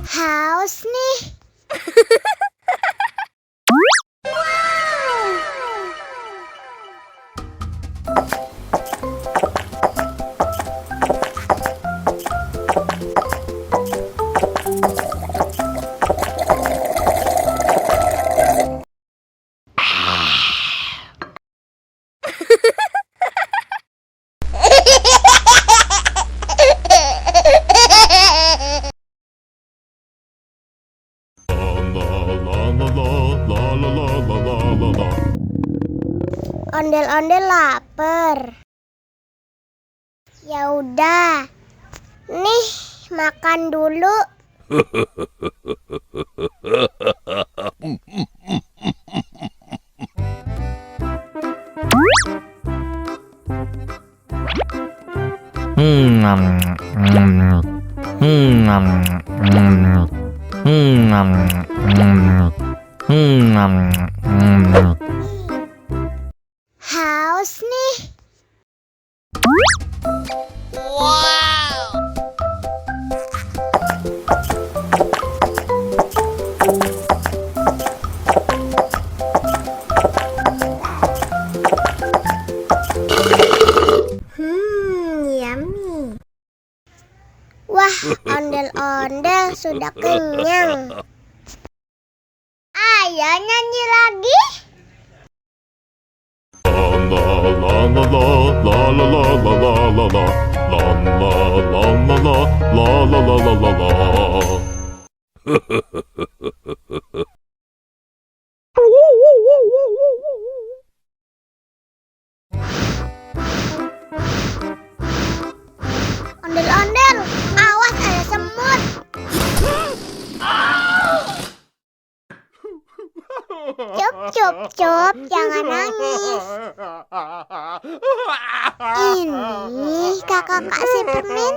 Haus nih. Ondel-ondel lapar. Ya udah. Nih, makan dulu. Haus nih. Wow. Yummy. Wah, ondel-ondel sudah kenyang. Ayo nyanyi lagi. Ondel-ondel, awas ada semut. Cup, cup, cup, jangan nangis. Ini kakak kasih permen.